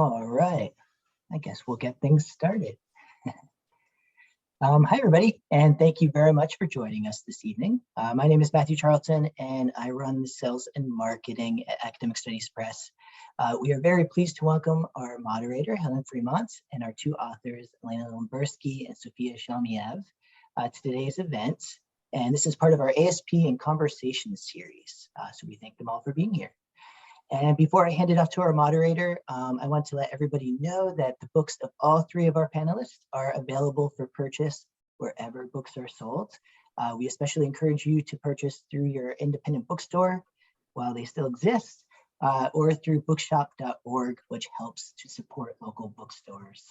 All right, I guess we'll get things started. Hi, everybody, and thank you very much for joining us this evening. My name is Matthew Charlton, and I run the sales and marketing at Academic Studies Press. We are very pleased to welcome our moderator, Helen Fremont, and our two authors, Elena Limberski and Sophia Shalmiyev, to today's event. And this is part of our ASP and Conversation series. So we thank them all for being here. And before I hand it off to our moderator, I want to let everybody know that the books of all three of our panelists are available for purchase wherever books are sold. We especially encourage you to purchase through your independent bookstore while they still exist, or through bookshop.org, which helps to support local bookstores.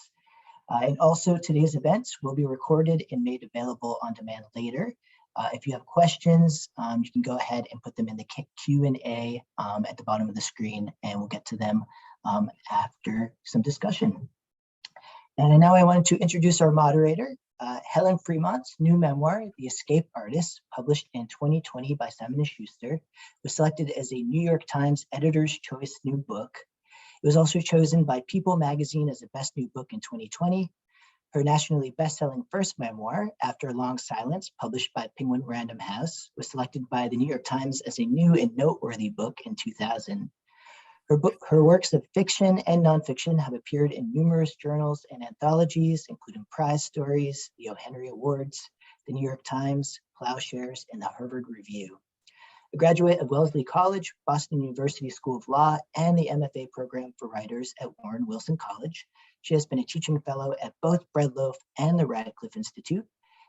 And also today's events will be recorded and made available on demand later. If you have questions, you can go ahead and put them in the Q&A at the bottom of the screen, and we'll get to them after some discussion. And now I wanted to introduce our moderator, Helen Fremont's new memoir, The Escape Artist, published in 2020 by Simon & Schuster, was selected as a New York Times Editor's Choice New Book. It was also chosen by People magazine as the best new book in 2020. Her nationally best-selling first memoir, After a Long Silence, published by Penguin Random House, was selected by the New York Times as a new and noteworthy book in 2000. Her works of fiction and nonfiction have appeared in numerous journals and anthologies, including Prize Stories, the O. Henry Awards, the New York Times, Plowshares, and the Harvard Review. A graduate of Wellesley College, Boston University School of Law, and the MFA program for writers at Warren Wilson College, she has been a teaching fellow at both Breadloaf and the Radcliffe Institute.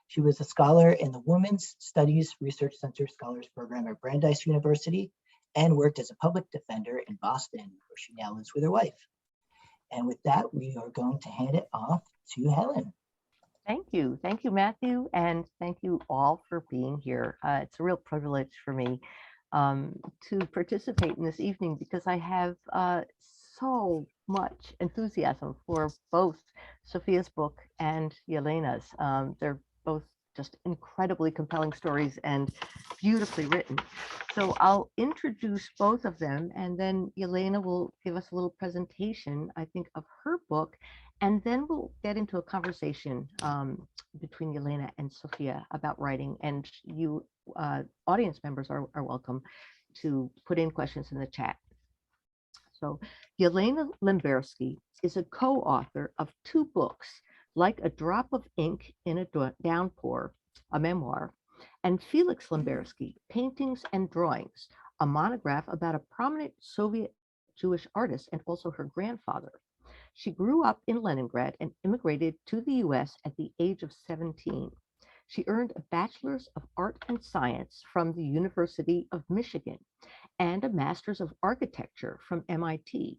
She was a scholar in the Women's Studies Research Center Scholars Program at Brandeis University and worked as a public defender in Boston, where she now lives with her wife. And with that, we are going to hand it off to Helen. Thank you, Matthew, and thank you all for being here. It's a real privilege for me to participate in this evening because I have so much enthusiasm for both Sophia's book and Yelena's. They're both just incredibly compelling stories and beautifully written. So I'll introduce both of them, and then Yelena will give us a little presentation, I think, of her book, and then we'll get into a conversation between Yelena and Sophia about writing, and you audience members are welcome to put in questions in the chat. So Yelena Lembersky is a co-author of two books, Like a Drop of Ink in a Downpour, a memoir, and Felix Lembersky, Paintings and Drawings, a monograph about a prominent Soviet Jewish artist and also her grandfather. She grew up in Leningrad and immigrated to the US at the age of 17. She earned a Bachelor's of Art and Science from the University of Michigan and a Master's of Architecture from MIT.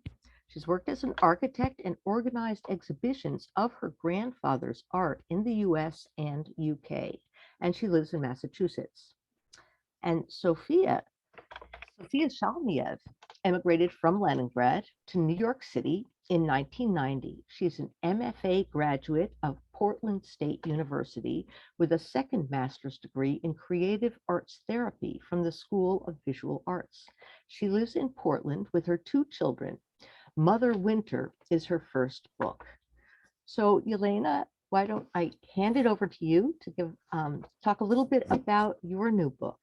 She's worked as an architect and organized exhibitions of her grandfather's art in the US and UK, and she lives in Massachusetts. And Sophia Shalmiyev emigrated from Leningrad to New York City in 1990. She's an MFA graduate of Portland State University with a second master's degree in creative arts therapy from the School of Visual Arts. She lives in Portland with her two children. Mother Winter is her first book. So Yelena, why don't I hand it over to you to give talk a little bit about your new book,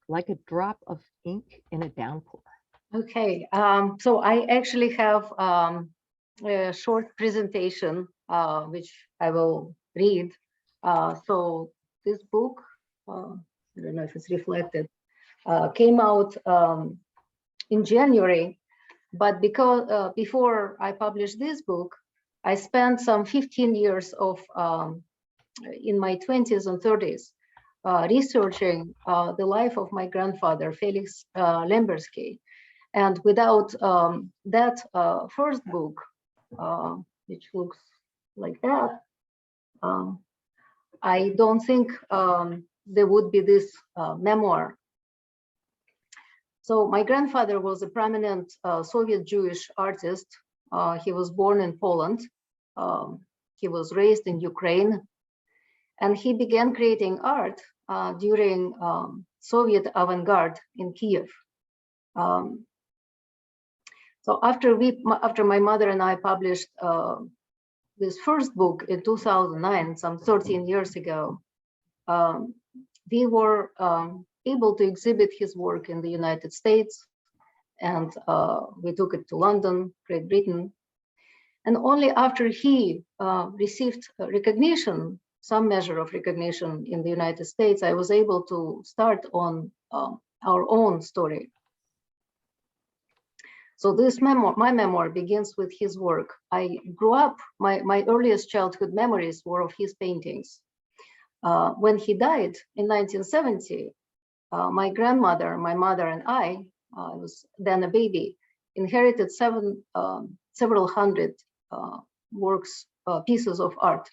Like a Drop of Ink in a Downpour. Okay, so I actually have a short presentation, which I will read. So this book, I don't know if it's reflected, came out in January, but because before I published this book, I spent some 15 years of in my 20s and 30s researching the life of my grandfather, Felix Lembersky. And without that first book, which looks like that, I don't think there would be this memoir. So my grandfather was a prominent Soviet Jewish artist. He was born in Poland. He was raised in Ukraine. And he began creating art during Soviet avant-garde in Kiev. So after my mother and I published this first book in 2009, some 13 years ago, we were able to exhibit his work in the United States, and we took it to London, Great Britain. And only after he received recognition, some measure of recognition in the United States, I was able to start on our own story. So this memoir, my memoir, begins with his work. I grew up, my earliest childhood memories were of his paintings. When he died in 1970, my grandmother, my mother, and I was then a baby, inherited several hundred works, pieces of art.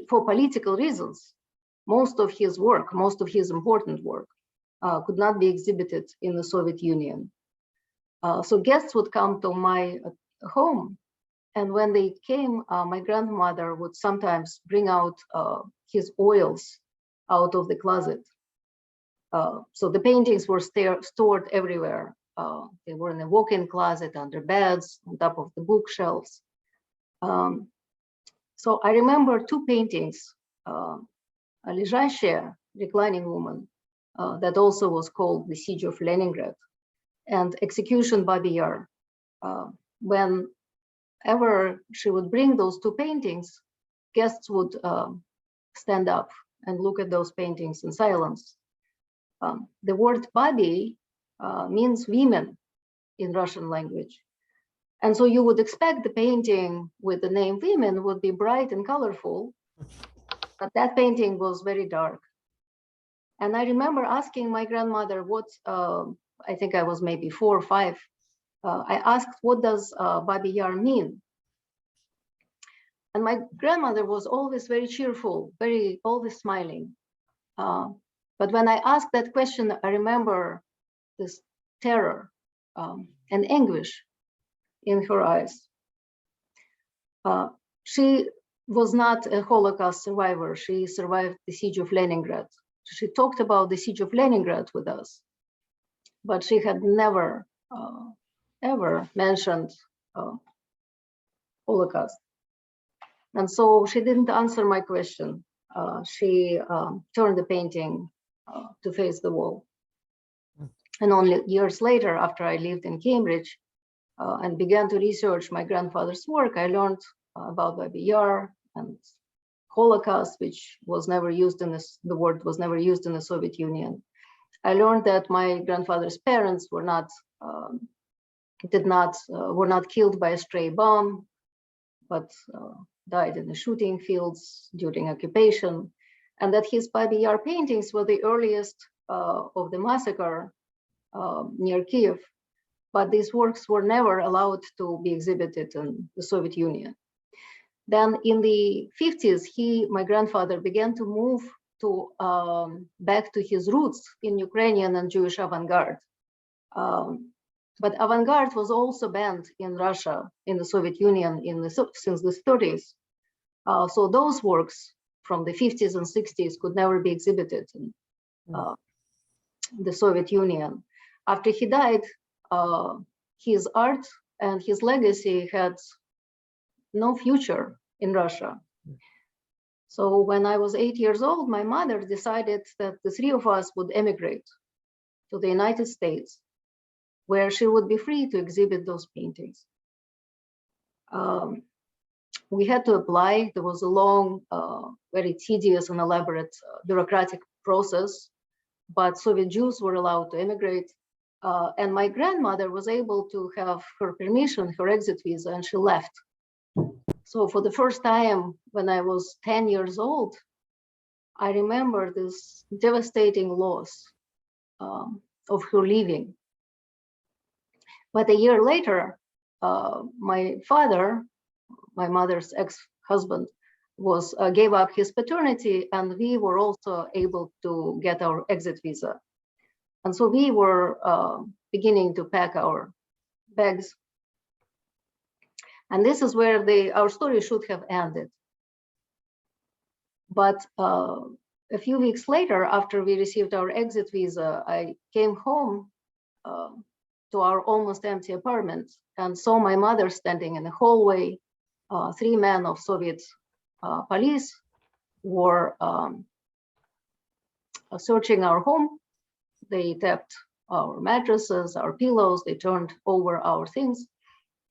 For political reasons, most of his work, most of his important work, could not be exhibited in the Soviet Union. So guests would come to my home, and when they came, my grandmother would sometimes bring out his oils out of the closet. So the paintings were stored everywhere. They were in a walk-in closet, under beds, on top of the bookshelves. So I remember two paintings, a Ležащая, reclining woman, that also was called The Siege of Leningrad, and Execution Babi Yar. Whenever she would bring those two paintings, guests would stand up and look at those paintings in silence. The word Babi means women in Russian language. And so you would expect the painting with the name women would be bright and colorful, but that painting was very dark. And I remember asking my grandmother what, I think I was maybe 4 or 5, I asked, what does Babi Yar mean? And my grandmother was always very cheerful, always smiling. But when I asked that question, I remember this terror and anguish in her eyes. She was not a Holocaust survivor. She survived the siege of Leningrad. She talked about the siege of Leningrad with us, but she had never, ever mentioned Holocaust. And so she didn't answer my question. She turned the painting to face the wall. And only years later, after I lived in Cambridge and began to research my grandfather's work, I learned about Babi Yar and Holocaust, which was never used in this, the word was never used in the Soviet Union. I learned that my grandfather's parents were not killed by a stray bomb, but died in the shooting fields during occupation, and that his Babi Yar paintings were the earliest of the massacre near Kiev, but these works were never allowed to be exhibited in the Soviet Union. Then in the 50s, my grandfather began to move to back to his roots in Ukrainian and Jewish avant-garde. But avant-garde was also banned in Russia, in the Soviet Union, since the 30s. So those works from the 50s and 60s could never be exhibited in the Soviet Union. After he died, his art and his legacy had no future in Russia. So when I was 8 years old, my mother decided that the 3 of us would emigrate to the United States, where she would be free to exhibit those paintings. We had to apply. There was a long, very tedious and elaborate bureaucratic process, but Soviet Jews were allowed to emigrate. And my grandmother was able to have her permission, her exit visa, and she left. So for the first time, when I was 10 years old, I remember this devastating loss of her leaving. But a year later, my father, my mother's ex-husband, gave up his paternity, and we were also able to get our exit visa. And so we were beginning to pack our bags. And this is where our story should have ended. But a few weeks later, after we received our exit visa, I came home to our almost empty apartment and saw my mother standing in the hallway. 3 men of Soviet police were searching our home. They tapped our mattresses, our pillows, they turned over our things.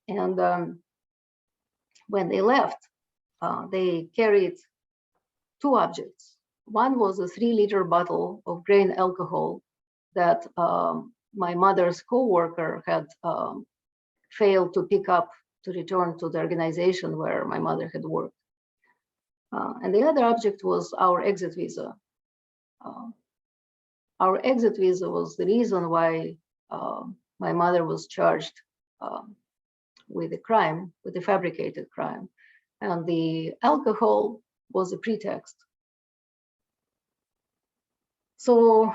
And when they left, they carried 2 objects. One was a 3-liter bottle of grain alcohol that my mother's co-worker had failed to pick up to return to the organization where my mother had worked. And the other object was our exit visa. Our exit visa was the reason why my mother was charged with a crime, with a fabricated crime. And the alcohol was a pretext. So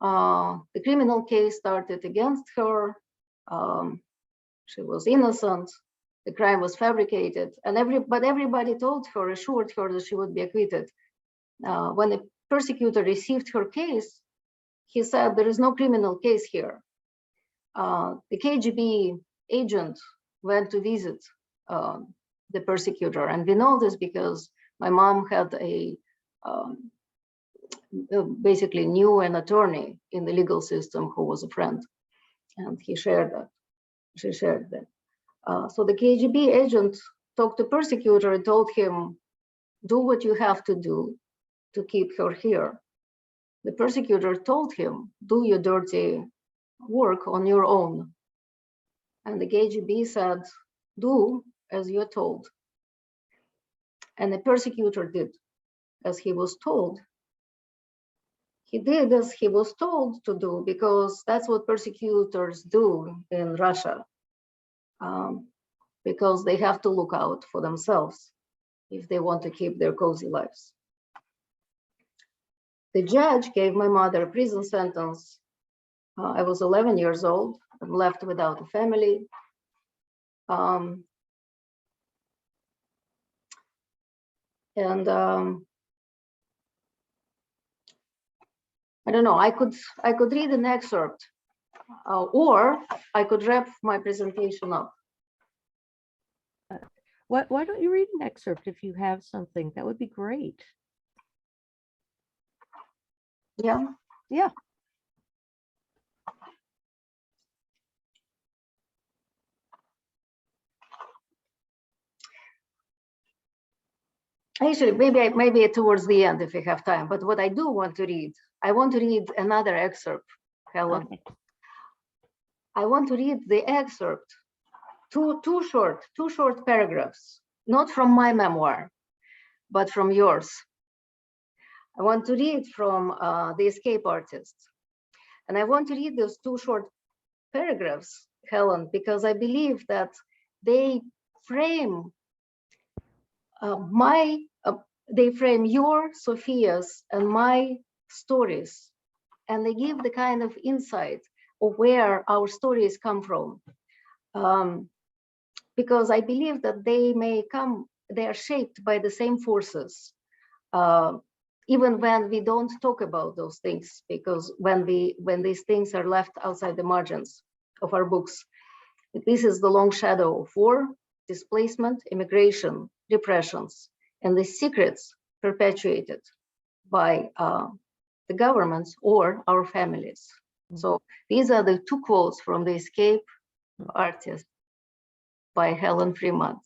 the criminal case started against her. She was innocent. The crime was fabricated, and everybody told her, assured her that she would be acquitted. When the persecutor received her case, he said, there is no criminal case here. The KGB agent went to visit the persecutor, and we know this because my mom had a basically knew an attorney in the legal system who was a friend, and he shared that. She shared that. So the KGB agent talked to the persecutor and told him, do what you have to do to keep her here. The persecutor told him, do your dirty work on your own. And the KGB said, do as you're told. And the persecutor did as he was told. He did as he was told to do, because that's what persecutors do in Russia. Because they have to look out for themselves if they want to keep their cozy lives. The judge gave my mother a prison sentence. I was 11 years old and left without a family. I don't know, I could read an excerpt or I could wrap my presentation up. Why don't you read an excerpt if you have something? That would be great. Yeah. Yeah. Actually, maybe towards the end if we have time. But what I do want to read, I want to read another excerpt, Helen. Okay. I want to read the excerpt, two short paragraphs, not from my memoir, but from yours. I want to read from The Escape Artist. And I want to read those 2 short paragraphs, Helen, because I believe that they frame they frame your, Sophia's, and my stories, and they give the kind of insight of where our stories come from. Because I believe that they are shaped by the same forces, even when we don't talk about those things, because when these things are left outside the margins of our books. This is the long shadow of war, displacement, immigration, repressions, and the secrets perpetuated by the governments or our families. So these are the 2 quotes from The Escape Artist by Helen Fremont.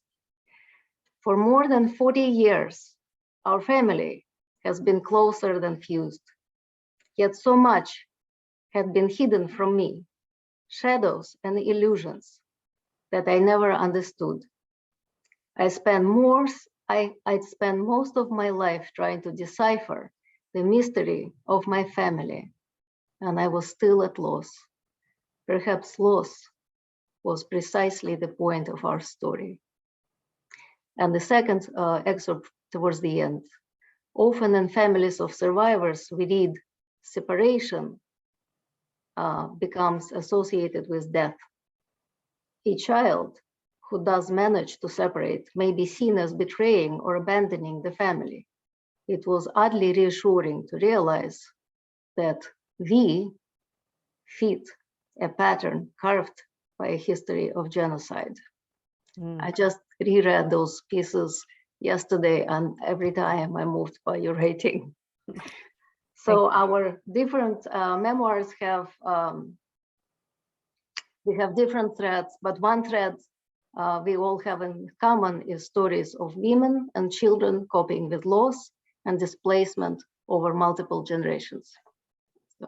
For more than 40 years, our family has been closer than fused. Yet so much had been hidden from me, shadows and illusions that I never understood. I'd spend most of my life trying to decipher the mystery of my family, and I was still at loss. Perhaps loss was precisely the point of our story. And the second excerpt towards the end. Often in families of survivors, we read separation becomes associated with death. A child who does manage to separate may be seen as betraying or abandoning the family. it was oddly reassuring to realize that we fit a pattern carved by a history of genocide. I just reread those pieces yesterday, and every time I'm moved by your writing. So our different memoirs have we have different threads, but one thread we all have in common is stories of women and children coping with loss and displacement over multiple generations. So.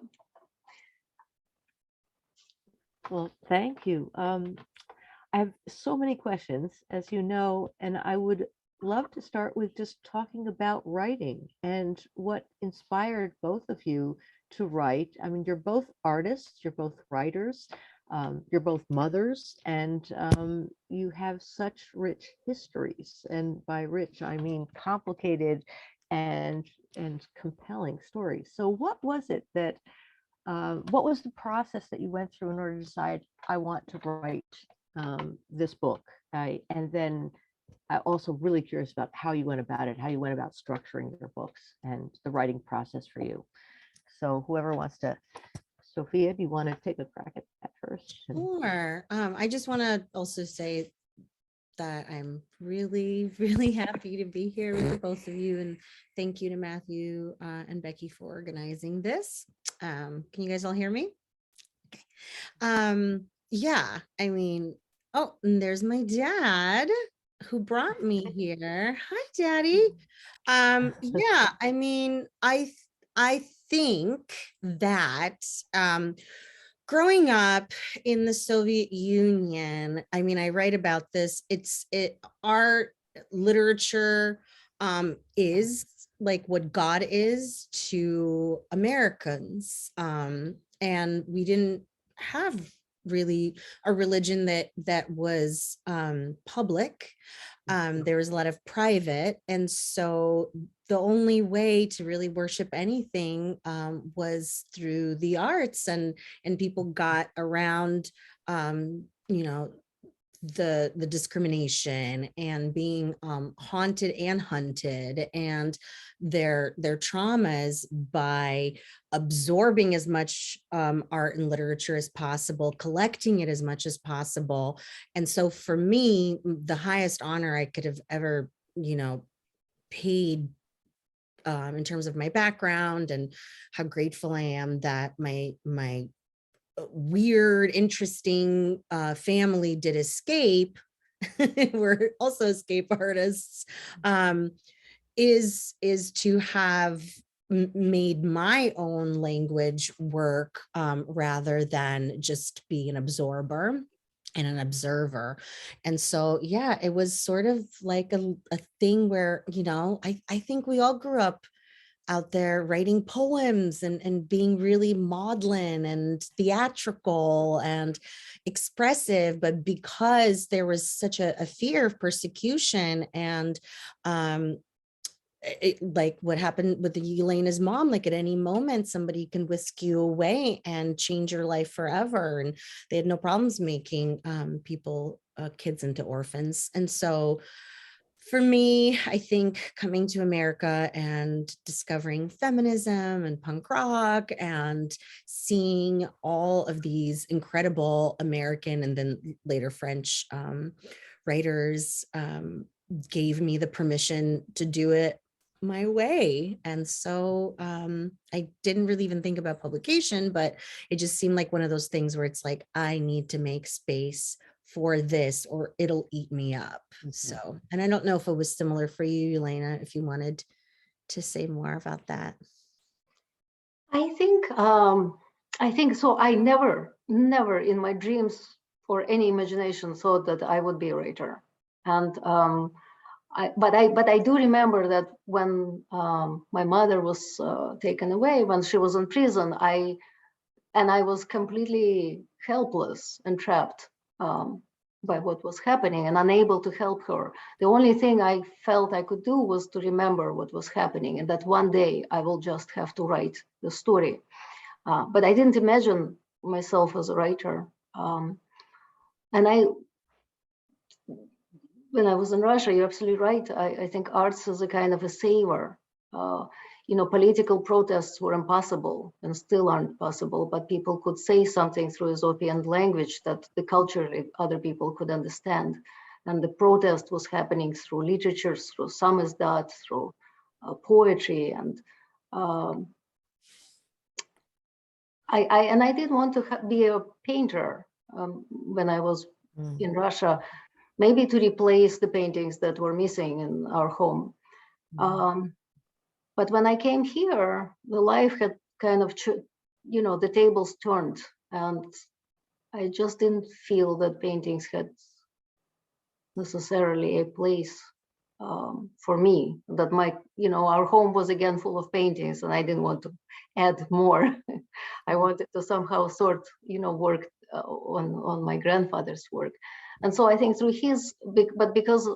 Well, thank you. I have so many questions, as you know, and I would love to start with just talking about writing and what inspired both of you to write. I mean, you're both artists, you're both writers, you're both mothers, and you have such rich histories. And by rich, I mean complicated and compelling stories. So what was it that, what was the process that you went through in order to decide, I want to write this book? And then I'm also really curious about how you went about it, how you went about structuring your books and the writing process for you. So whoever wants to, Sophia, do you want to take a crack at that first? Sure. I just want to also say that I'm really, really happy to be here with both of you. And thank you to Matthew and Becky for organizing this. Can you guys all hear me? Okay. Yeah, I mean, oh, and there's my dad who brought me here. Hi, Daddy. Yeah, I mean, I think that growing up in the Soviet Union, I mean, I write about this. Art, literature is like what God is to Americans, and we didn't have really a religion that was public. There was a lot of private, and so the only way to really worship anything was through the arts, and people got around you know, the discrimination and being haunted and hunted and their traumas by absorbing as much art and literature as possible, collecting it as much as possible. And so for me, the highest honor I could have ever, you know, paid in terms of my background and how grateful I am that my weird, interesting family did escape. We're also escape artists. Is to have made my own language work rather than just be an absorber and an observer. And so, yeah, it was sort of like a thing where, you know, I think we all grew up out there writing poems and being really maudlin and theatrical and expressive, but because there was such a fear of persecution and like what happened with Yelena's mom, like at any moment somebody can whisk you away and change your life forever, and they had no problems making kids into orphans. And so for me, I think coming to America and discovering feminism and punk rock and seeing all of these incredible American and then later French writers gave me the permission to do it my way. And so I didn't really even think about publication, but it just seemed like one of those things where it's like, I need to make space for this or it'll eat me up. So, and I don't know if it was similar for you, Yelena, if you wanted to say more about that. I think so. I never in my dreams or any imagination thought that I would be a writer. And but I do remember that when my mother was taken away, when she was in prison, I was completely helpless and trapped by what was happening and unable to help her. The only thing I felt I could do was to remember what was happening and that one day I will just have to write the story. But I didn't imagine myself as a writer. And when I was in Russia, you're absolutely right. I think arts is a kind of a saver Political protests were impossible and still aren't possible, but people could say something through Ethiopian language that the culture other people could understand. And the protest was happening through literature, through samizdat, through poetry. And I did want to be a painter when I was in Russia, maybe to replace the paintings that were missing in our home. But when I came here, the life had kind of, the tables turned, and I just didn't feel that paintings had necessarily a place for me. That our home was again full of paintings, and I didn't want to add more. I wanted to somehow work on my grandfather's work. And so I think through his, but because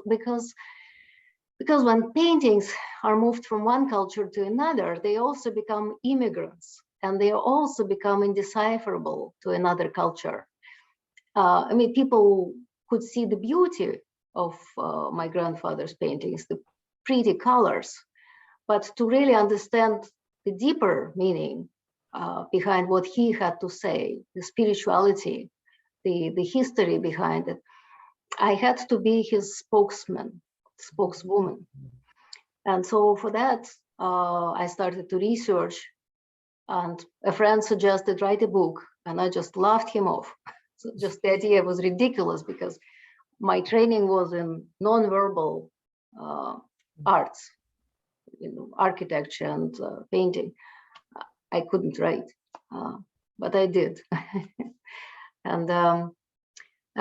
when paintings are moved from one culture to another, they also become immigrants, and they also become indecipherable to another culture. People could see the beauty of my grandfather's paintings, the pretty colors, but to really understand the deeper meaning behind what he had to say, the spirituality, the history behind it, I had to be his spokeswoman. And so for that, I started to research, and a friend suggested write a book, and I just laughed him off. So just the idea was ridiculous, because my training was in nonverbal arts, architecture and painting. I couldn't write, but I did. And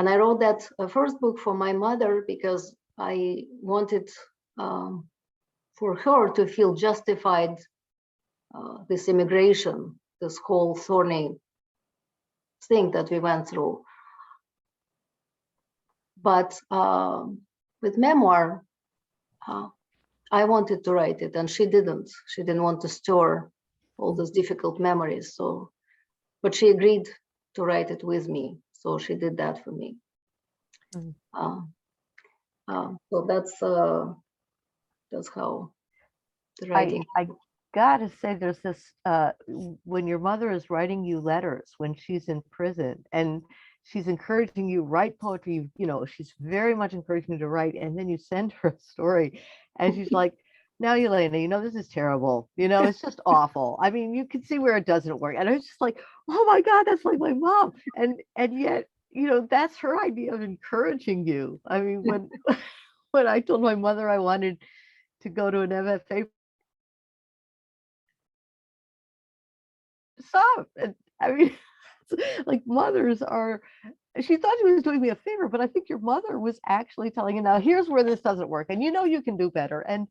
I wrote that first book for my mother because I wanted for her to feel justified this immigration, this whole thorny thing that we went through. But with memoir, I wanted to write it, and she didn't. She didn't want to store all those difficult memories. So, but she agreed to write it with me. So she did that for me. So that's how the writing. I gotta say, there's this when your mother is writing you letters when she's in prison, and she's encouraging you write poetry. She's very much encouraging you to write, and then you send her a story, and she's like, "Now, Yelena, this is terrible. It's just awful. I mean, you can see where it doesn't work." And I was just like, "Oh my God, that's like my mom." And yet, that's her idea of encouraging you. I mean, when I told my mother I wanted to go to an MFA, stop. And I mean, like, mothers are. She thought she was doing me a favor, but I think your mother was actually telling you, now here's where this doesn't work, and you can do better. And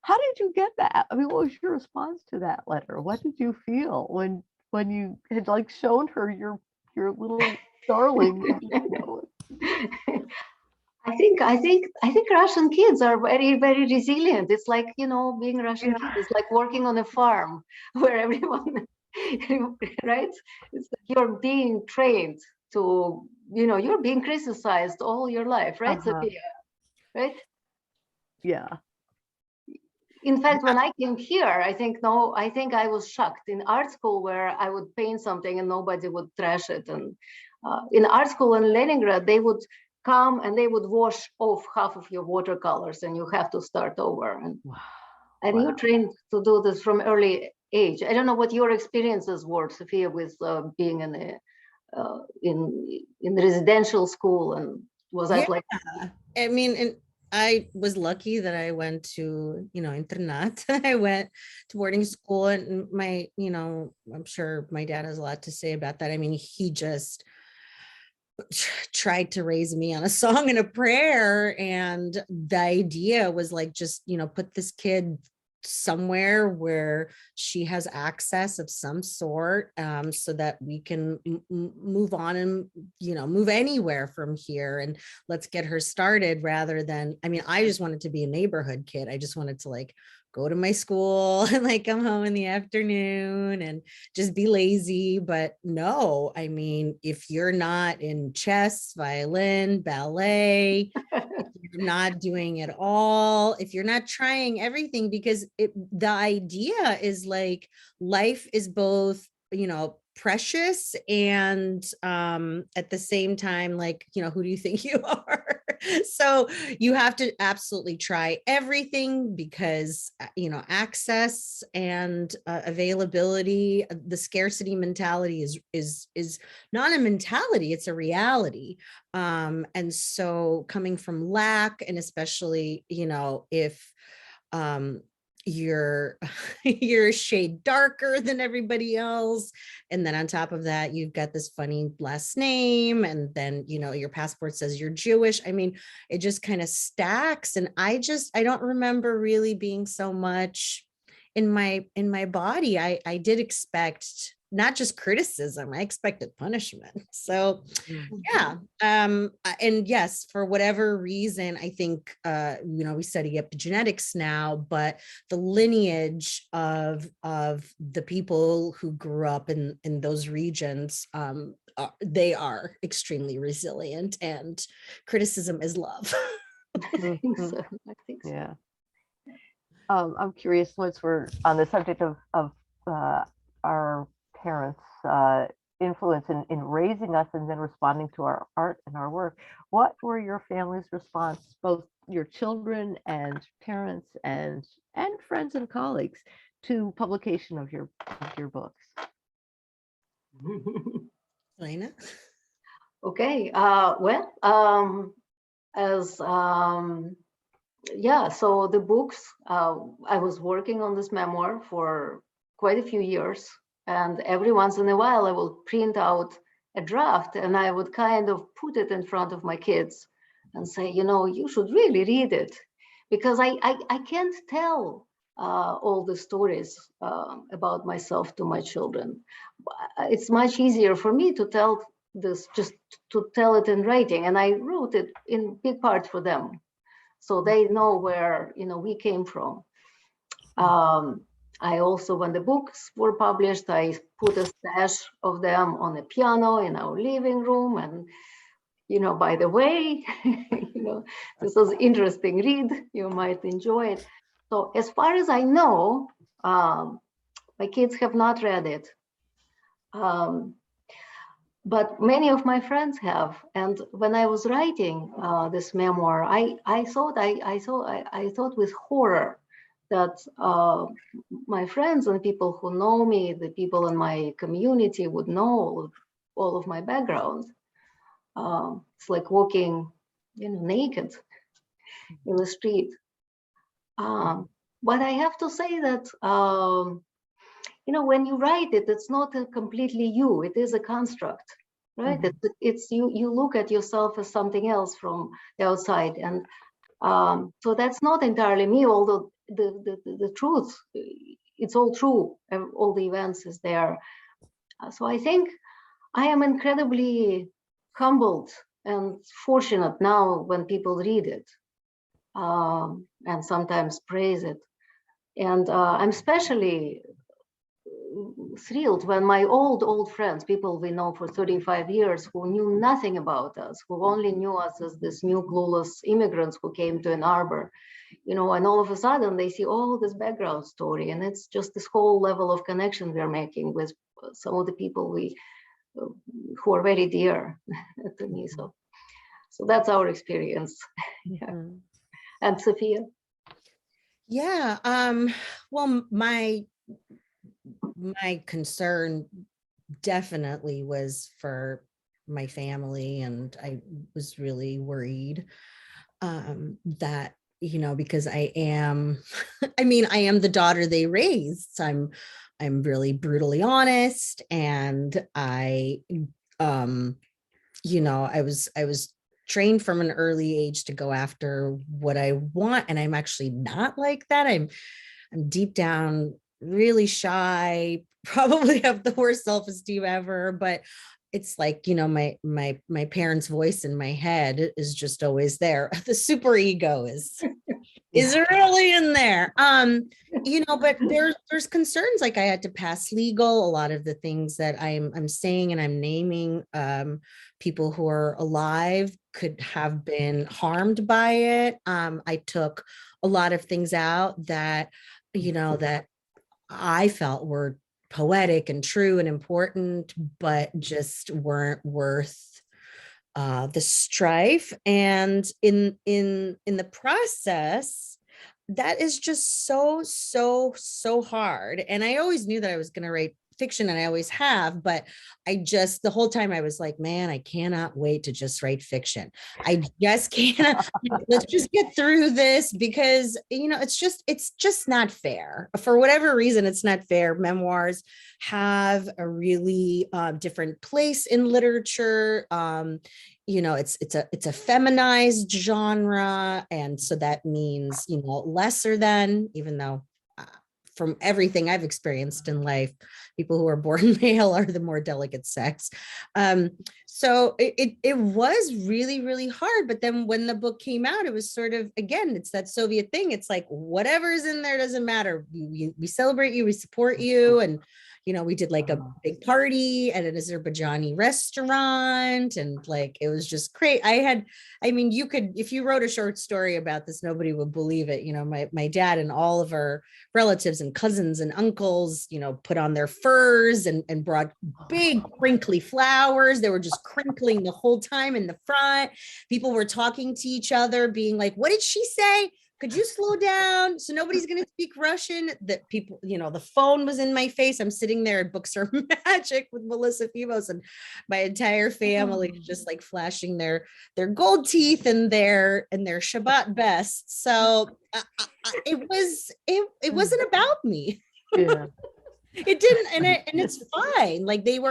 how did you get that? I mean, what was your response to that letter? What did you feel when you had shown her your little darling? I think Russian kids are very, very resilient. It's like, being a Russian kid is like working on a farm where everyone, right? It's like you're being trained to, you're being criticized all your life, right, Sophia? Right? Yeah. In fact, when I came here, I think I was shocked. In art school, where I would paint something and nobody would trash it. And in art school in Leningrad, they would come and they would wash off half of your watercolors, and you have to start over. And you're trained to do this from early age. I don't know what your experiences were, Sophia, with being in residential school, and was that like? I mean, I was lucky that I went to, internat. I went to boarding school, and I'm sure my dad has a lot to say about that. I mean, he just tried to raise me on a song and a prayer. And the idea was like, just, put this kid somewhere where she has access of some sort, so that we can move on and move anywhere from here, and let's get her started, rather than, I mean, I just wanted to be a neighborhood kid. I just wanted to go to my school and come home in the afternoon and just be lazy. But no, I mean, if you're not in chess, violin, ballet, if you're not doing it all, if you're not trying everything, because the idea is like life is both, precious and at the same time, like, who do you think you are? So you have to absolutely try everything because, access and availability, the scarcity mentality is not a mentality, it's a reality. And so coming from lack, and especially, if you're you're a shade darker than everybody else, and then on top of that you've got this funny last name, and then your passport says you're Jewish. I mean, it just kind of stacks, and I don't remember really being so much in my body. I did expect not just criticism, I expected punishment. So yeah. And yes, for whatever reason, I think, we study epigenetics now, but the lineage of the people who grew up in those regions, they are extremely resilient, and criticism is love. I think so. I think so. Yeah. I'm curious, once we're on the subject of our parents' influence in raising us and then responding to our art and our work, what were your family's response, both your children and parents and friends and colleagues, to publication of your books? Elena? Okay. Well, as yeah, so the books, I was working on this memoir for quite a few years, and every once in a while I will print out a draft and I would kind of put it in front of my kids and say, you should really read it, because I can't tell all the stories about myself to my children. It's much easier for me to tell this, just to tell it in writing, and I wrote it in big part for them, so they know where we came from. I also, when the books were published, I put a stash of them on a piano in our living room, and by the way, this is interesting read, you might enjoy it. So as far as I know, my kids have not read it. But many of my friends have, and when I was writing this memoir, I thought with horror that my friends and people who know me, the people in my community, would know all of my background. It's like walking, naked in the street. But I have to say that when you write it, it's not completely you, it is a construct, right? Mm-hmm. It's you look at yourself as something else from the outside. And so that's not entirely me, although the truth, it's all true, all the events is there. So I think I am incredibly humbled and fortunate now when people read it and sometimes praise it. And I'm especially thrilled when my old friends, people we know for 35 years, who knew nothing about us, who only knew us as this new clueless immigrants who came to Ann Arbor, and all of a sudden they see all this background story, and it's just this whole level of connection we're making with some of the people who are very dear to me. So that's our experience. Yeah. And Sophia? Yeah. Well, my concern definitely was for my family, and I was really worried that, because I am the daughter they raised. So I'm really brutally honest, and I was trained from an early age to go after what I want, and I'm actually not like that. I'm deep down really shy, probably have the worst self-esteem ever, but it's like, my parents' voice in my head is just always there. The super ego is is really in there. But there's concerns, like I had to pass legal. A lot of the things that I'm saying and I'm naming, people who are alive could have been harmed by it. I took a lot of things out that, that I felt were poetic and true and important, but just weren't worth the strife. And in the process, that is just so hard. And I always knew that I was going to write fiction, and I always have, but the whole time I was like, man, I cannot wait to just write fiction. I just can't. Let's just get through this, because it's just not fair. For whatever reason, it's not fair. Memoirs have a really different place in literature. It's a feminized genre, and so that means lesser than, even though from everything I've experienced in life, people who are born male are the more delicate sex. So it was really, really hard. But then when the book came out, it was sort of, again, it's that Soviet thing. It's like, whatever's in there doesn't matter. We celebrate you, we support you. And we did like a big party at an Azerbaijani restaurant, and like, it was just great. You could, if you wrote a short story about this, nobody would believe it. My dad and all of our relatives and cousins and uncles, put on their furs and brought big crinkly flowers. They were just crinkling the whole time in the front. People were talking to each other, being like, what did she say? Could you slow down? So nobody's going to speak Russian. That people, the phone was in my face. I'm sitting there at Books Are Magic with Melissa Febos, and my entire family just like flashing their gold teeth and their Shabbat best. So it wasn't about me. Yeah. It didn't, and it's fine. Like it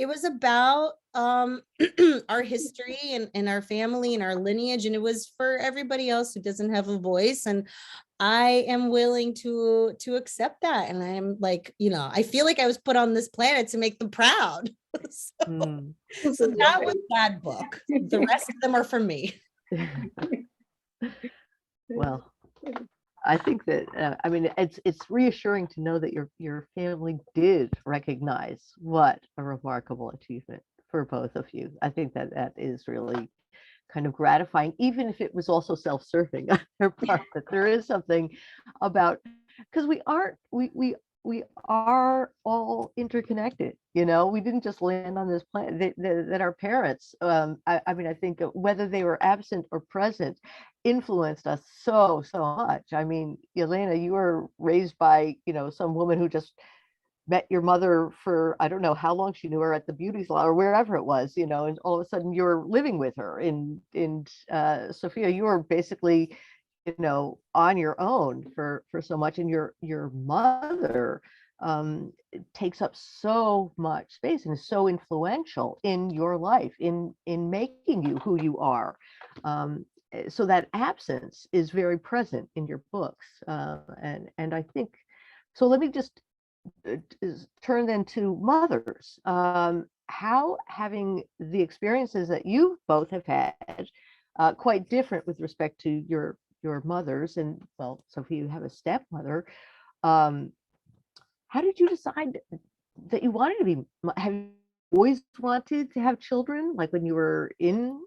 was about our history and our family and our lineage, and it was for everybody else who doesn't have a voice. And I am willing to accept that. And I'm like, I feel like I was put on this planet to make them proud. So that was that book. The rest of them are for me. Well, I think that it's reassuring to know that your family did recognize what a remarkable achievement for both of you. I think that is really kind of gratifying, even if it was also self-serving on their part. That there is something about, because we are all interconnected. We didn't just land on this planet. That our parents, I think whether they were absent or present, influenced us so much. Yelena, you were raised by some woman who just met your mother for, I don't know how long she knew her, at the beauty salon or wherever it was, and all of a sudden you're living with her. In Sophia, you were basically on your own for so much, and your mother takes up so much space and is so influential in your life, in making you who you are. So that absence is very present in your books, and I think so. Let me just turn then to mothers. How, having the experiences that you both have had, quite different with respect to your mothers, and well, Sophie, you have a stepmother. How did you decide that you wanted to be? Have you always wanted to have children? Like when you were in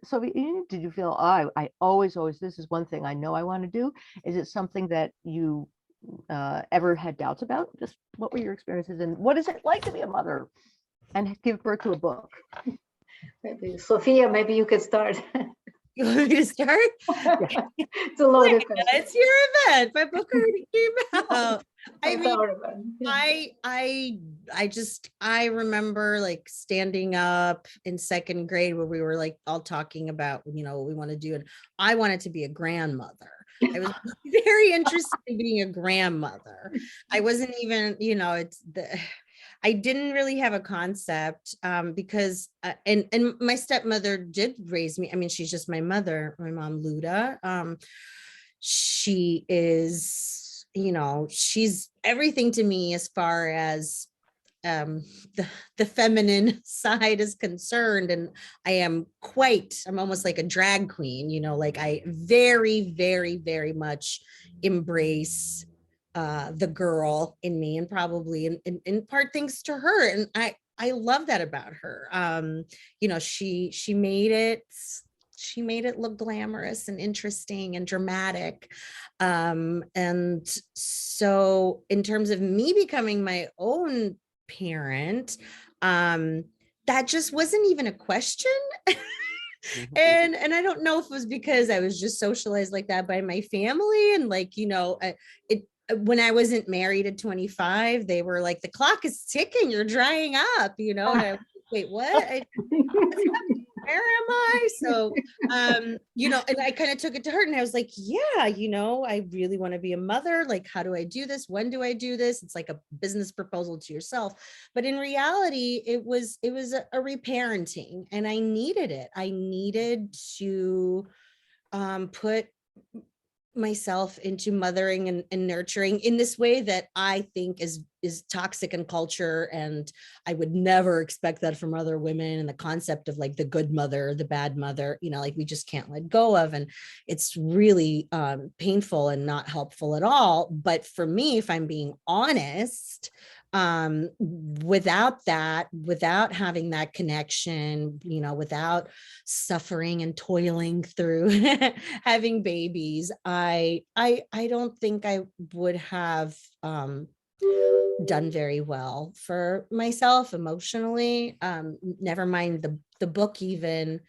Soviet Union, did you feel, oh, I always, this is one thing I know I want to do? Is it something that you ever had doubts about? Just what were your experiences, and what is it like to be a mother and give birth to a book? Maybe Sophia, maybe you could start. You want me to start? It's a loaded question. It's your event. My book already came out. I remember like standing up in second grade where we were like all talking about, what we want to do. And I wanted to be a grandmother. I was very interested in being a grandmother. I wasn't even, I didn't really have a concept because, and my stepmother did raise me. She's just my mother, my mom, Luda. She is, she's everything to me as far as the feminine side is concerned, and I'm almost like a drag queen, like I very, very, very much embrace the girl in me, and probably in part thanks to her. And I love that about her. She made it look glamorous and interesting and dramatic. And so in terms of me becoming my own parent, that just wasn't even a question. And I don't know if it was because I was just socialized like that by my family, and when I wasn't married at 25, they were like, the clock is ticking, you're drying up, and I was like, wait, what? Where am I? So, and I kind of took it to heart, and I was like, yeah, I really want to be a mother. Like, how do I do this? When do I do this? It's like a business proposal to yourself. But in reality, it was a reparenting, and I needed it. I needed to put myself into mothering and nurturing in this way that I think is toxic in culture, and I would never expect that from other women. And the concept of like the good mother, the bad mother, like we just can't let go of, and it's really painful and not helpful at all. But for me, if I'm being honest, without having that connection, without suffering and toiling through having babies, I don't think I would have done very well for myself emotionally. Never mind the book even.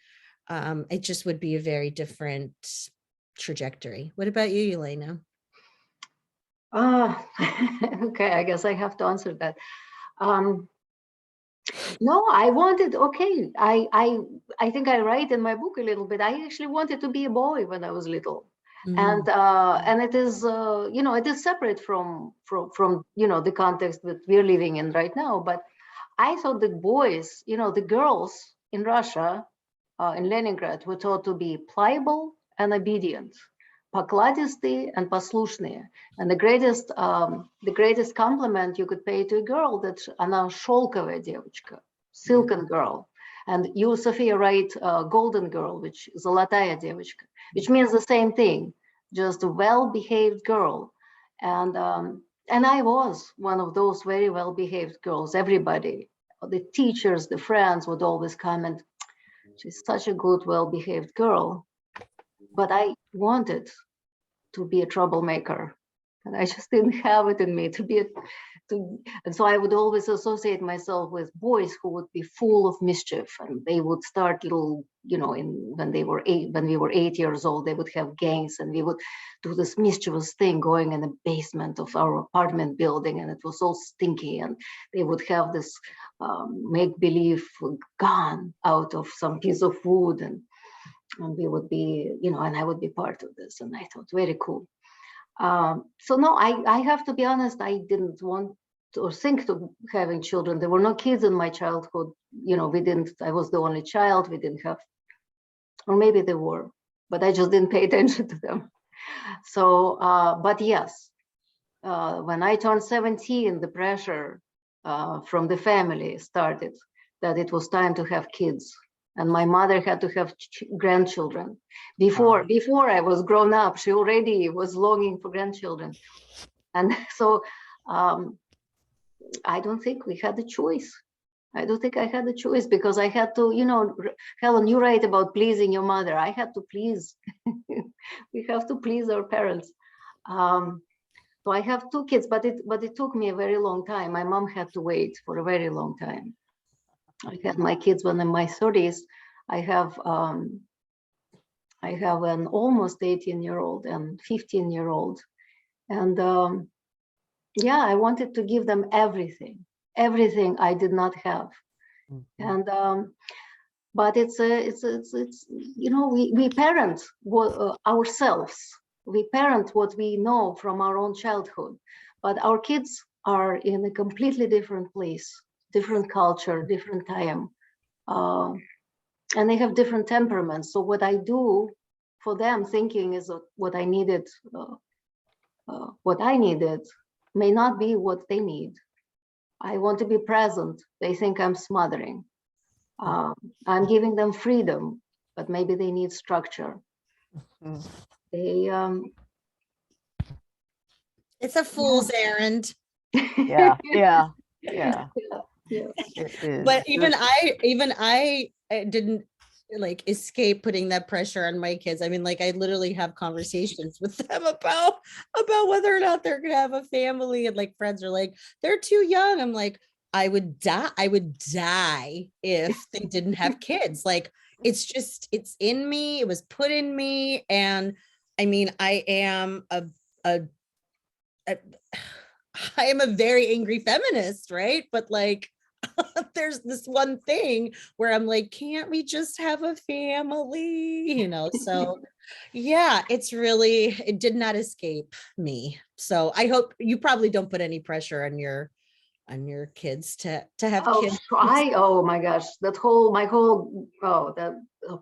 It just would be a very different trajectory. What about you, Yelena? Okay, I guess I have to answer that. No, I wanted, okay, I think I write in my book a little bit. I actually wanted to be a boy when I was little. And it is, it is separate from the context that we're living in right now. But I thought that boys, the girls in Russia, in Leningrad, were taught to be pliable and obedient, покладистые and послушные. And the greatest compliment you could pay to a girl, that она шелковая девочка, silken girl. And you, Sophia, write golden girl, which is золотая девочка, which means the same thing, just a well-behaved girl. And I was one of those very well-behaved girls. Everybody, the teachers, the friends would always comment, she's such a good, well-behaved girl. But I wanted to be a troublemaker, and I just didn't have it in me and so I would always associate myself with boys who would be full of mischief, and they would start little, when we were 8 years old, they would have gangs, and we would do this mischievous thing going in the basement of our apartment building, and it was all stinky, and they would have this make-believe gun out of some piece of wood, and we would be, and I would be part of this, and I thought, very cool. So no, I have to be honest, I didn't want or think to having children. There were no kids in my childhood. I was the only child. We didn't have, or maybe there were, but I just didn't pay attention to them. So, but yes, when I turned 17, the pressure from the family started that it was time to have kids. And my mother had to have grandchildren. Before I was grown up, she already was longing for grandchildren. And so I don't think we had a choice. I don't think I had a choice, because I had to, Helen, you write about pleasing your mother. I had to please. We have to please our parents. So I have 2 kids, but it took me a very long time. My mom had to wait for a very long time. I had my kids when in my 30s. I have an almost 18-year-old and 15-year-old, and yeah, I wanted to give them everything I did not have. And but it's we parent ourselves. We parent what we know from our own childhood, but our kids are in a completely different place, different culture, different time, and they have different temperaments. So what I do for them, thinking is what I needed may not be what they need. I want to be present. They think I'm smothering. I'm giving them freedom, but maybe they need structure. Mm. They It's a fool's errand. Yeah, yeah, yeah. yeah. It is. But even I didn't like escape putting that pressure on my kids. I mean, like I literally have conversations with them about whether or not they're gonna have a family, and like friends are like, they're too young. I'm like, I would die if they didn't have kids. Like it's in me, it was put in me. And I mean, I am a I am a very angry feminist, right? But like there's this one thing where I'm like, can't we just have a family? You know, so yeah, it did not escape me. So I hope you probably don't put any pressure on your kids to have Oh, kids. oh my gosh, that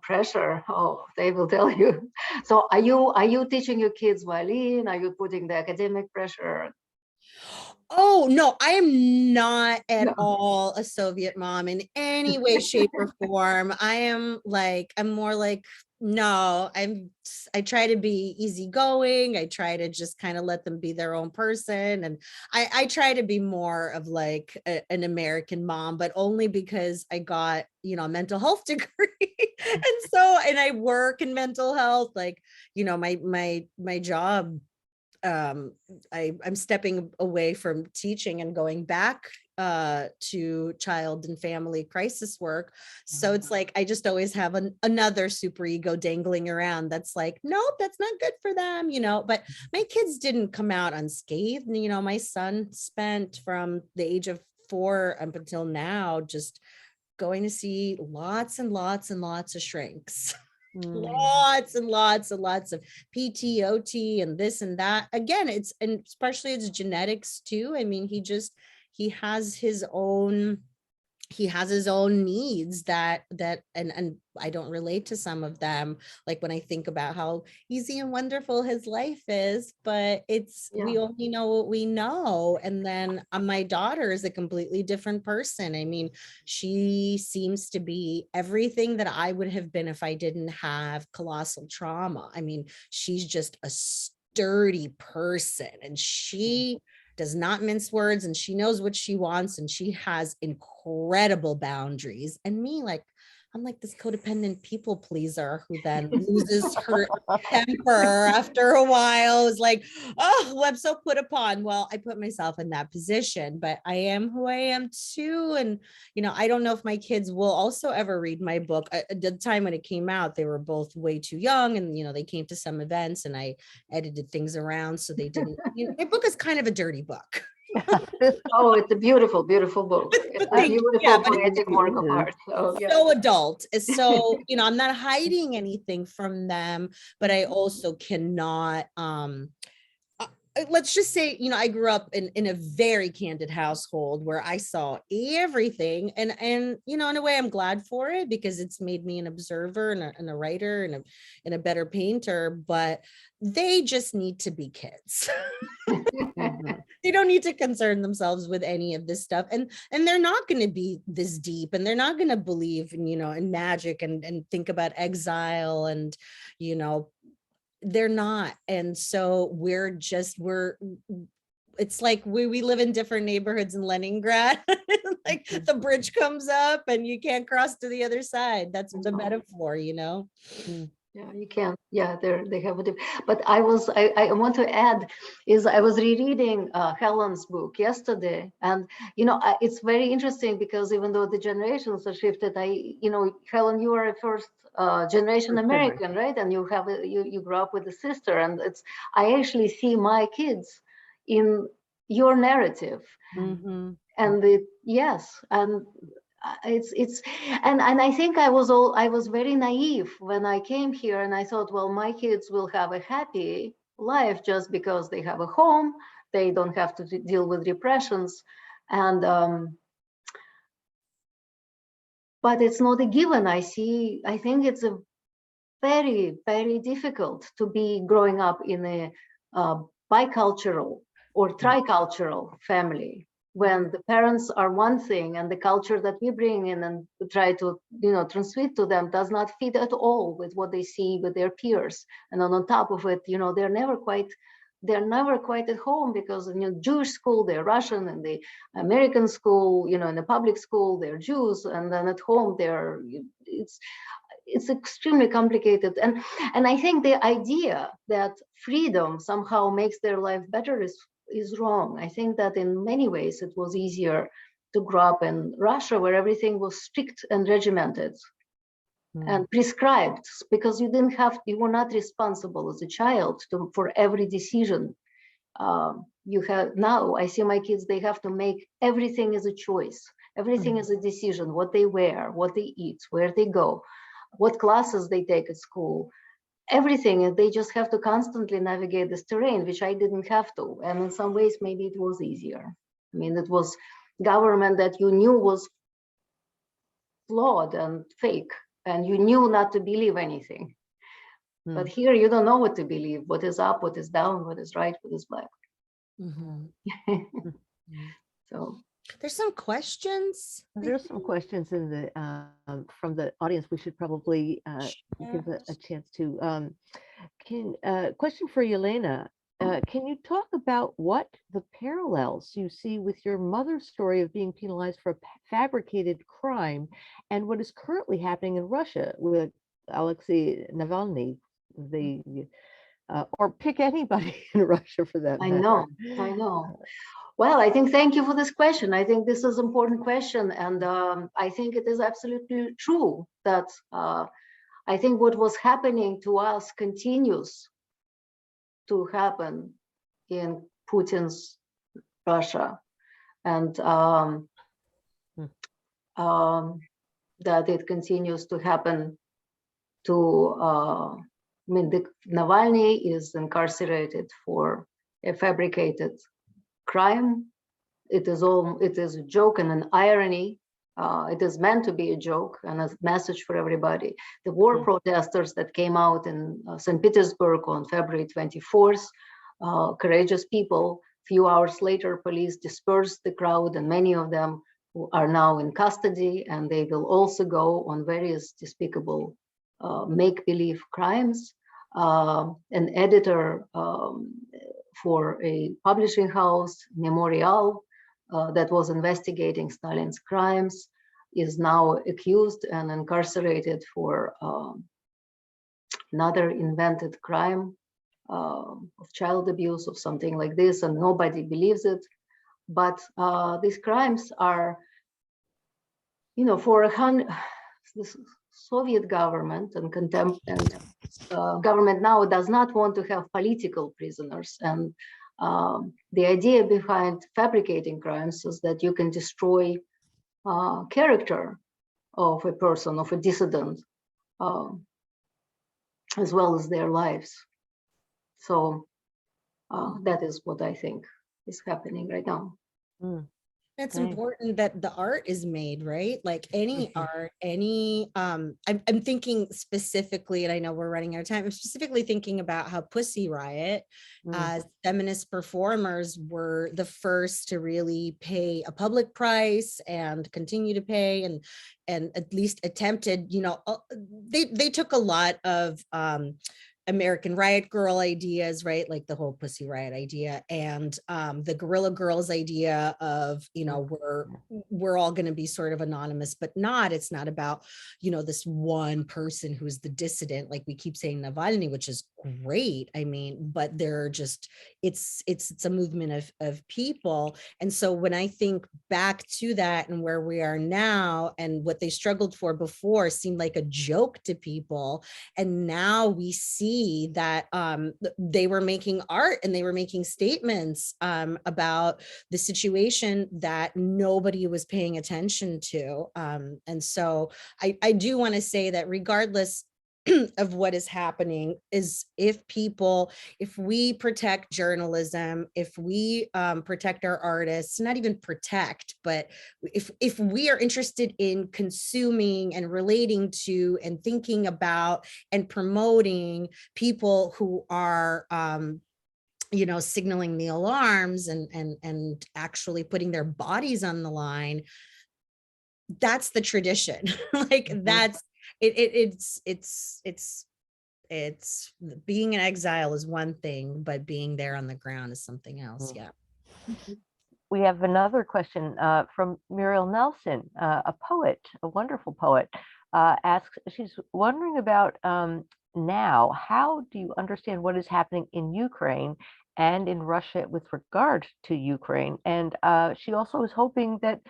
pressure. Oh, they will tell you. So are you teaching your kids violin? Are you putting the academic pressure? Oh no, I am not at No. all a Soviet mom in any way, shape, or form. I'm more like, no, I try to be easygoing. I try to just kind of let them be their own person. And I try to be more of like an American mom, but only because I got, a mental health degree. And I work in mental health, like, my job, I'm stepping away from teaching and going back to child and family crisis work. So it's like I just always have another super ego dangling around that's like, nope, that's not good for them, but my kids didn't come out unscathed. My son spent from the age of 4 up until now just going to see lots and lots and lots of shrinks. Lots and lots and lots of PTOT and this and that. Again, and especially it's genetics too. I mean, he has his own needs that and I don't relate to some of them, like when I think about how easy and wonderful his life is, but we only know what we know. And then my daughter is a completely different person. I mean, she seems to be everything that I would have been if I didn't have colossal trauma. I mean, she's just a sturdy person, and she does not mince words, and she knows what she wants, and she has incredible boundaries. And me, like, I'm like this codependent people pleaser who then loses her temper after a while. Is like, oh, I'm so put upon. Well, I put myself in that position, but I am who I am too. And, I don't know if my kids will also ever read my book. At the time when it came out, they were both way too young, and, they came to some events and I edited things around so they didn't, my book is kind of a dirty book. Oh, it's a beautiful, beautiful book. It's a beautiful poetic work of art. So adult. So, I'm not hiding anything from them, but I also cannot, let's just say, I grew up in a very candid household where I saw everything, and in a way I'm glad for it, because it's made me an observer and a writer and a better painter. But they just need to be kids. They don't need to concern themselves with any of this stuff, and they're not going to be this deep, and they're not going to believe in in magic and think about exile, and they're not. And so it's like we live in different neighborhoods in Leningrad. Like the bridge comes up and you can't cross to the other side. That's the metaphor, Yeah, you can. Yeah, they have a but I want to add is I was rereading Helen's book yesterday, and it's very interesting because even though the generations are shifted, Helen, you are a first generation American, right? And you have you grew up with a sister, and I actually see my kids in your narrative, and and I think I was very naive when I came here, and I thought, well, my kids will have a happy life just because they have a home, they don't have to deal with repressions, and but it's not a given. I think it's a very, very difficult to be growing up in a bicultural or tricultural family. when the parents are one thing and the culture that we bring in and try to, transmit to them does not fit at all with what they see with their peers. And on top of it, they're never quite at home, because in the Jewish school they're Russian, and the American school, in the public school they're Jews, and then at home it's extremely complicated. And I think the idea that freedom somehow makes their life better is wrong. I think that in many ways it was easier to grow up in Russia, where everything was strict and regimented and prescribed, because you were not responsible as a child for every decision. Now I see my kids, they have to make everything as a choice. Everything is a decision: what they wear, what they eat, where they go, what classes they take at school, everything. And they just have to constantly navigate this terrain, which I didn't have to. And in some ways, maybe it was easier. I mean, it was government that you knew was flawed and fake, and you knew not to believe anything. But here you don't know what to believe: what is up, what is down, what is right, what is black. So there's some questions. There's some questions in the from the audience. We should probably give a chance to. Question for Yelena. Can you talk about what the parallels you see with your mother's story of being penalized for a fabricated crime and what is currently happening in Russia with Alexei Navalny, or pick anybody in Russia for that matter? I know. Well, I think, thank you for this question. I think this is an important question. And I think it is absolutely true that I think what was happening to us continues to happen in Putin's Russia. And that it continues to happen to, Navalny is incarcerated for a fabricated crime. It is a joke and an irony. It is meant to be a joke and a message for everybody. The war protesters that came out in St. Petersburg on February 24th, courageous people. Few hours later, police dispersed the crowd, and many of them are now in custody, and they will also go on various despicable make-believe crimes. An editor for a publishing house, Memorial, that was investigating Stalin's crimes, is now accused and incarcerated for another invented crime of child abuse or something like this, and nobody believes it. But these crimes are, for this Soviet government and government now does not want to have political prisoners. And the idea behind fabricating crimes is that you can destroy character of a person, of a dissident, as well as their lives. So that is what I think is happening right now. It's important that the art is made, right? Like any art, I'm thinking specifically, and I know we're running out of time, I'm specifically thinking about how Pussy Riot, as feminist performers, were the first to really pay a public price and continue to pay, and at least attempted, they took a lot of American Riot Girl ideas, right? Like the whole Pussy Riot idea, and the Guerrilla Girls idea of, we're all going to be sort of anonymous, but it's not about, this one person who's the dissident, like we keep saying Navalny, which is great. I mean, but they're just, it's a movement of people. And so when I think back to that and where we are now and what they struggled for before seemed like a joke to people, and now we see that they were making art and they were making statements about the situation that nobody was paying attention to. And so I do want to say that regardless of what is happening, is if we protect journalism, if we protect our artists, not even protect, but if we are interested in consuming and relating to and thinking about and promoting people who are signaling the alarms and actually putting their bodies on the line. That's the tradition. Like that's it's being in exile is one thing, but being there on the ground is something else. Yeah. We have another question from Muriel Nelson, a poet, a wonderful poet, asks, she's wondering about now, how do you understand what is happening in Ukraine and in Russia with regard to Ukraine? And she also is hoping that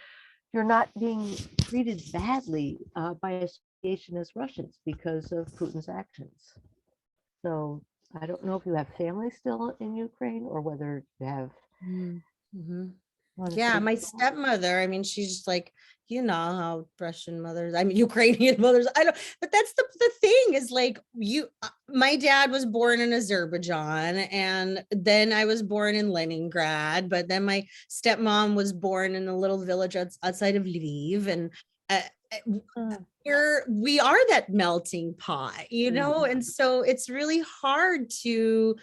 you're not being treated badly by association as Russians because of Putin's actions. So I don't know if you have family still in Ukraine or whether you have. Mm-hmm. wanna Yeah, say my something? stepmother, I mean, she's like, how Russian mothers, I mean, Ukrainian mothers, I don't, but that's the thing is like my dad was born in Azerbaijan, and then I was born in Leningrad, but then my stepmom was born in a little village outside of Lviv, and we are that melting pot, and so it's really hard to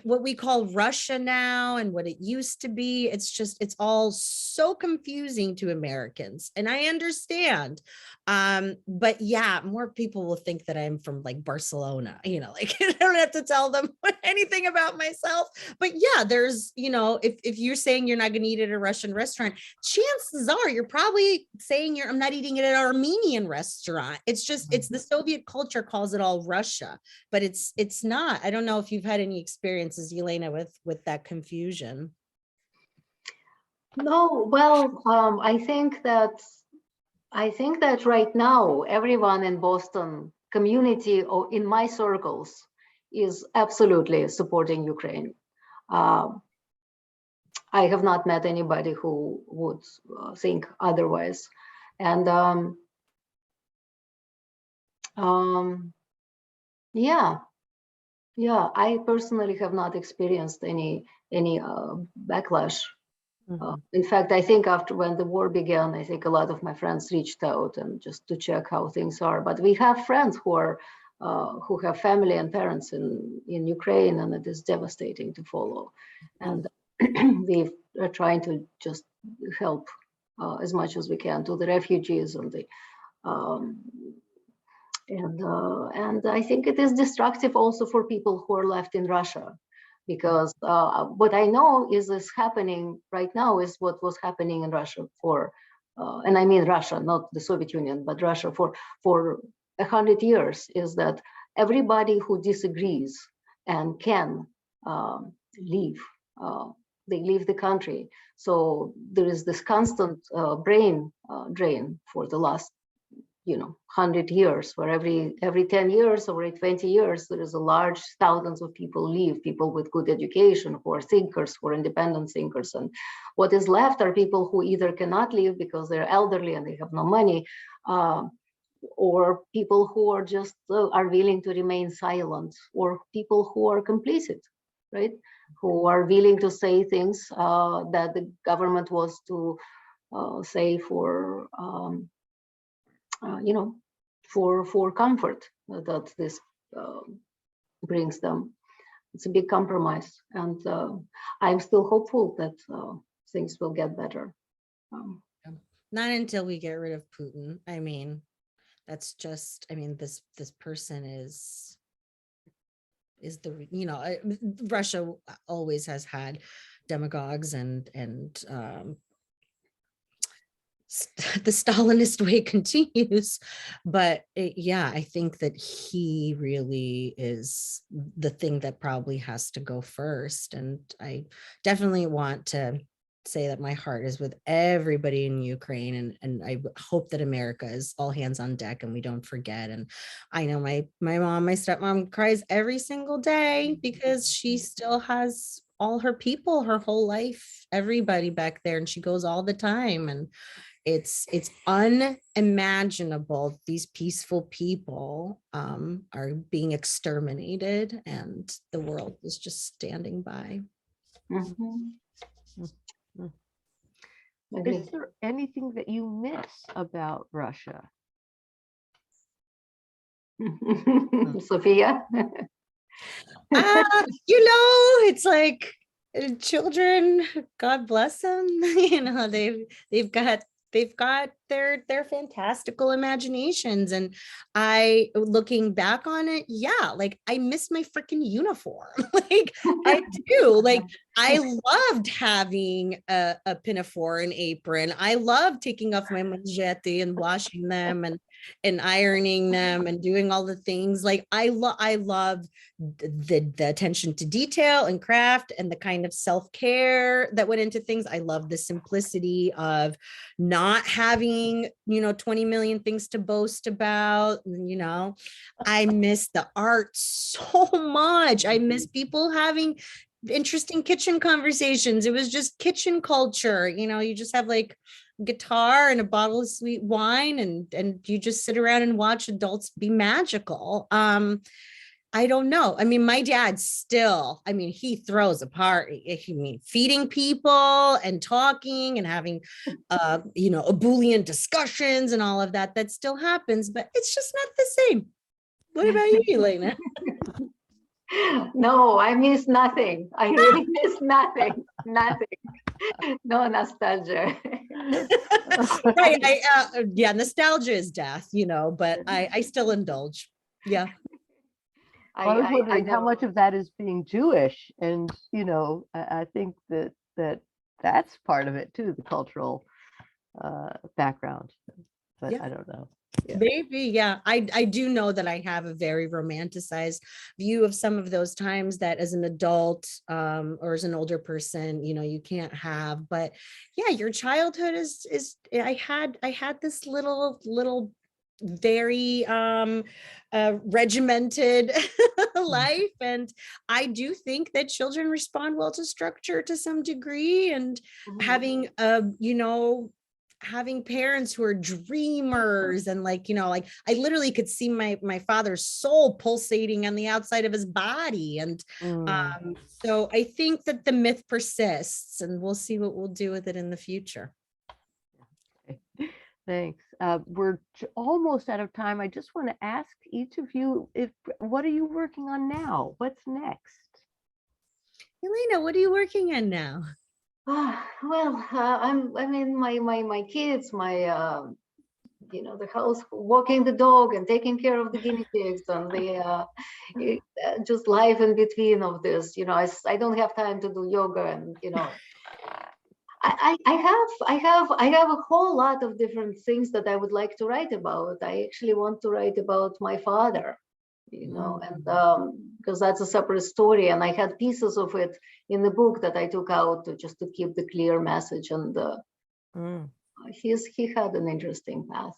what we call Russia now and what it used to be. It's all so confusing to Americans, and I understand. But yeah, more people will think that I'm from like Barcelona, like I don't have to tell them anything about myself. But yeah, there's, if you're saying you're not going to eat at a Russian restaurant, chances are you're probably saying I'm not eating it at an Armenian restaurant. It's just, it's the Soviet culture calls it all Russia, but it's not. I don't know if you've had any experiences, Yelena, with that confusion. No, well, I think that right now everyone in Boston community or in my circles is absolutely supporting Ukraine. I have not met anybody who would think otherwise, and yeah, I personally have not experienced any backlash. In fact, I think after when the war began, I think a lot of my friends reached out and just to check how things are. But we have friends who have family and parents in Ukraine, and it is devastating to follow. And we are trying to just help as much as we can to the refugees and the and I think it is destructive also for people who are left in Russia, because what I know is happening right now is what was happening in Russia for, and I mean Russia, not the Soviet Union, but Russia for 100 years, is that everybody who disagrees and can leave, they leave the country. So there is this constant brain drain for the last 100 years, where every 10 years or every 20 years, there is a large thousands of people leave, people with good education, who are thinkers, who are independent thinkers. And what is left are people who either cannot leave because they're elderly and they have no money, or people who are just are willing to remain silent, or people who are complicit, right? Who are willing to say things that the government was to say for for comfort that this brings them. It's a big compromise, and I'm still hopeful that things will get better. Not until we get rid of Putin. I mean, that's just, I mean, this person is the, Russia always has had demagogues and the Stalinist way continues, but yeah, I think that he really is the thing that probably has to go first. And I definitely want to say that my heart is with everybody in Ukraine, and I hope that America is all hands on deck and we don't forget. And I know my stepmom cries every single day because she still has all her people, her whole life, everybody back there, and she goes all the time. And it's unimaginable. These peaceful people are being exterminated, and the world is just standing by. Is there anything that you miss about Russia? Sophia? It's like children, God bless them. They've got their fantastical imaginations. And I, looking back on it, yeah, like I miss my freaking uniform. Like I do. Like I loved having a pinafore and apron. I loved taking off my mangetti and washing them and ironing them and doing all the things. Like I love the attention to detail and craft and the kind of self-care that went into things. I love the simplicity of not having 20 million things to boast about. I miss the art so much. I miss people having interesting kitchen conversations. It was just kitchen culture. You just have like guitar and a bottle of sweet wine and you just sit around and watch adults be magical. I don't know. I mean, my dad still, he throws a party. Feeding people and talking and having, ebullient discussions and all of that still happens, but it's just not the same. What about you, Elena? No, I miss nothing. I really miss nothing. No nostalgia. Right. Yeah, nostalgia is death, but I still indulge. Yeah. I was wondering how much of that is being Jewish, and I think that's part of it too, the cultural background. But Yeah. I don't know. Yeah. Maybe, yeah. I do know that I have a very romanticized view of some of those times that as an adult or as an older person, you can't have. But yeah, your childhood is I had this little very regimented life, and I do think that children respond well to structure to some degree, and having having parents who are dreamers and like I literally could see my father's soul pulsating on the outside of his body, and so I think that the myth persists, and we'll see what we'll do with it in the future. Thanks. We're almost out of time. I just want to ask each of you, what are you working on now? What's next? Elena, what are you working on now? Well, my kids, the house, walking the dog and taking care of the guinea pigs, and just life in between of this. I don't have time to do yoga, and I have a whole lot of different things that I would like to write about. I actually want to write about my father, and because that's a separate story, and I had pieces of it in the book that I took out just to keep the clear message. And he had an interesting path.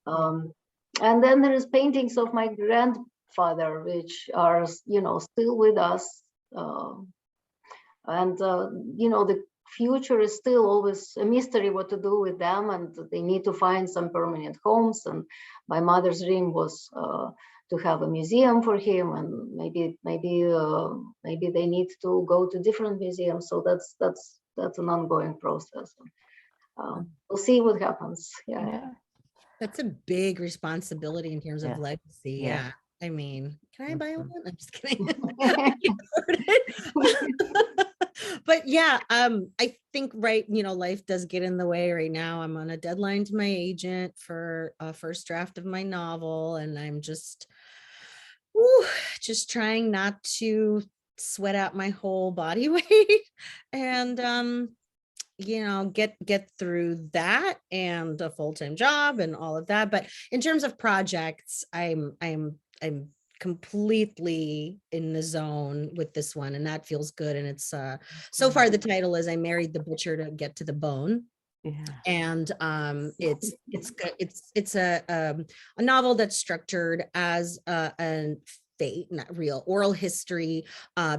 And then there is paintings of my grandfather, which are still with us, and the future is still always a mystery what to do with them, and they need to find some permanent homes. And my mother's dream was to have a museum for him, and maybe they need to go to different museums. So that's an ongoing process. We'll see what happens. Yeah. That's a big responsibility in terms of legacy. Yeah. I mean, can I buy one? I'm just kidding. But yeah, I think, life does get in the way right now. I'm on a deadline to my agent for a first draft of my novel, and I'm just trying not to sweat out my whole body weight and get through that, and a full-time job and all of that. But in terms of projects, I'm completely in the zone with this one, and that feels good. And it's so far the title is I Married the Butcher to Get to the Bone. Yeah. And it's a novel that's structured as a fate, not real oral history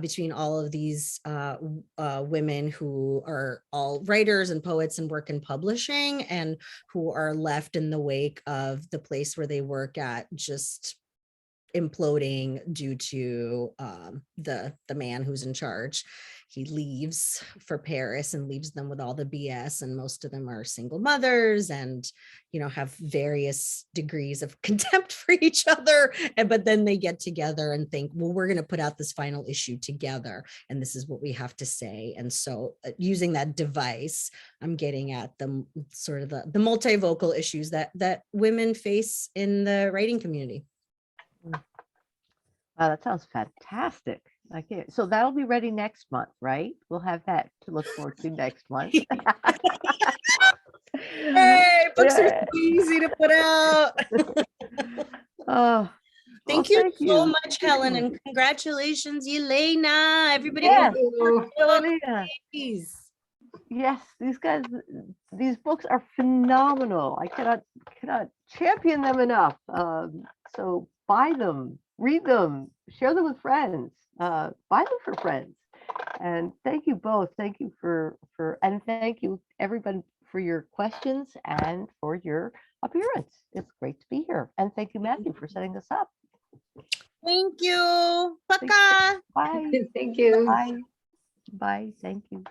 between all of these women who are all writers and poets and work in publishing, and who are left in the wake of the place where they work at just imploding due to the man who's in charge. He leaves for Paris and leaves them with all the BS, and most of them are single mothers and, you know, have various degrees of contempt for each other. But then they get together and think, well, we're going to put out this final issue together, and this is what we have to say. And so using that device, I'm getting at the sort of the multivocal issues that women face in the writing community. Wow, that sounds fantastic. I can't. So that'll be ready next month, right? We'll have that to look forward to next month. Hey, books are so easy to put out. Oh, Thank you so much, Helen, and congratulations, Yelena. Everybody, Yes, you. Elena. please. Yes, these books are phenomenal. I cannot champion them enough. So buy them, read them, share them with friends, buy them for friends. And thank you both. Thank you and thank you everybody for your questions and for your appearance. It's great to be here. And thank you, Matthew, for setting this up. Thank you. Пока. Bye. Thank you. Bye. Bye. Thank you.